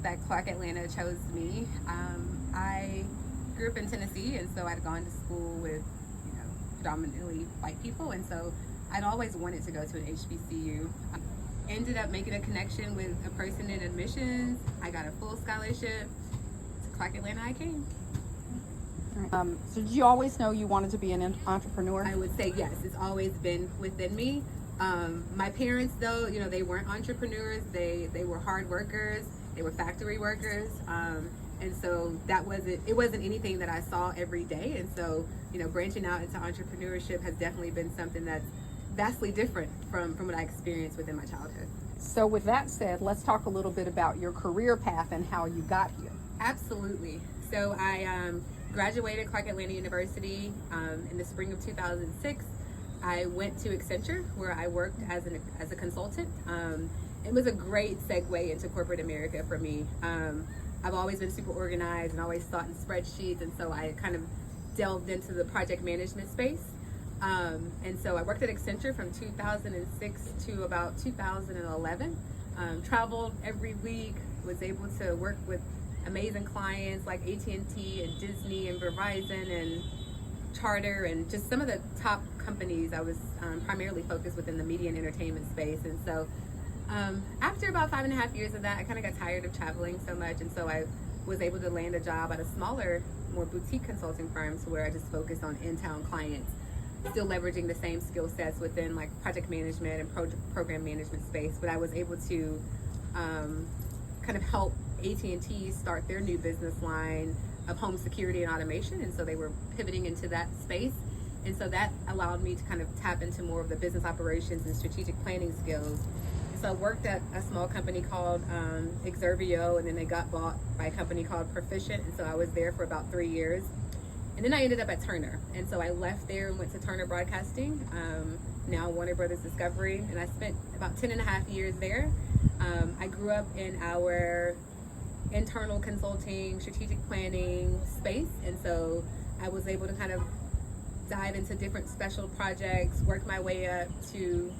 that Clark Atlanta chose me. I grew up in Tennessee, and so I'd gone to school with, predominantly white people, and so I'd always wanted to go to an HBCU. Ended up making a connection with a person in admissions. I got a full scholarship. To Clark Atlanta I came. So did you always know you wanted to be an entrepreneur? I would say yes. It's always been within me. My parents, though, they weren't entrepreneurs. They were hard workers. They were factory workers. And so it wasn't anything that I saw every day. And so, branching out into entrepreneurship has definitely been something that's vastly different from what I experienced within my childhood. So with that said, let's talk a little bit about your career path and how you got here. Absolutely. So I graduated Clark Atlanta University in the spring of 2006. I went to Accenture, where I worked as a consultant. It was a great segue into corporate America for me. I've always been super organized and always thought in spreadsheets, and so I kind of delved into the project management space. And so I worked at Accenture from 2006 to about 2011. Traveled every week, was able to work with amazing clients like AT&T and Disney and Verizon and Charter and just some of the top companies. I was primarily focused within the media and entertainment space. And so after about 5.5 years of that, I kind of got tired of traveling so much. And so I was able to land a job at a smaller, more boutique consulting firm, to where I just focused on in-town clients, still leveraging the same skill sets within like project management and program management space. But I was able to kind of help AT&T start their new business line of home security and automation, and so they were pivoting into that space, and so that allowed me to kind of tap into more of the business operations and strategic planning skills. So I worked at a small company called Exervio, and then they got bought by a company called Proficient, and so I was there for about 3 years, and then I ended up at Turner, and so I left there and went to Turner Broadcasting, now Warner Brothers Discovery, and I spent about 10.5 years there. I grew up in our internal consulting, strategic planning space, and so I was able to kind of dive into different special projects, work my way up to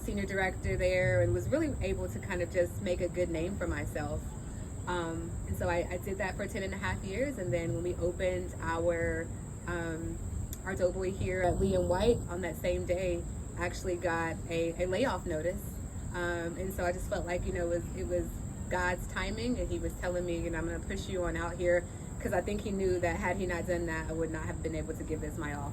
senior director there, and was really able to kind of just make a good name for myself. And so I did that for 10.5 years, and then when we opened our doughboy here at Lee and White, on that same day, I actually got a layoff notice, and so I just felt like it was God's timing, and he was telling me, I'm going to push you on out here, because I think he knew that had he not done that, I would not have been able to give this my all.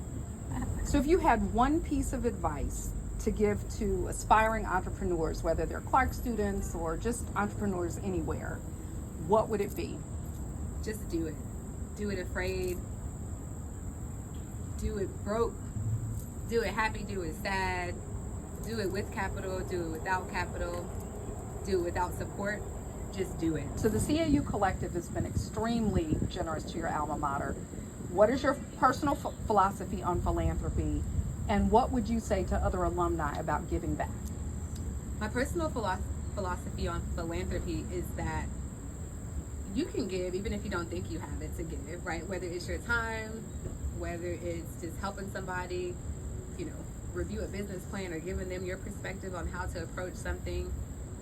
So if you had one piece of advice to give to aspiring entrepreneurs, whether they're Clark students or just entrepreneurs anywhere, what would it be? Just do it. Do it afraid. Do it broke. Do it happy. Do it sad. Do it with capital. Do it without capital. Do it without support. Just do it. So the CAU Collective has been extremely generous to your alma mater. What is your personal philosophy on philanthropy, and what would you say to other alumni about giving back? My personal philosophy on philanthropy is that you can give even if you don't think you have it to give, right? Whether it's your time, whether it's just helping somebody, review a business plan, or giving them your perspective on how to approach something,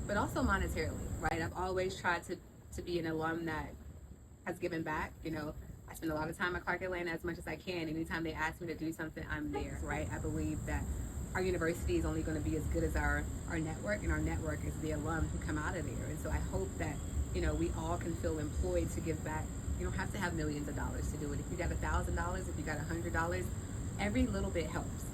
but also monetarily, right? I've always tried to be an alum that has given back. I spend a lot of time at Clark Atlanta as much as I can. Anytime they ask me to do something, I'm there, right? I believe that our university is only going to be as good as our network, and our network is the alum who come out of there. And so I hope that, we all can feel employed to give back. You don't have to have millions of dollars to do it. If you got $1,000, if you got $100, every little bit helps.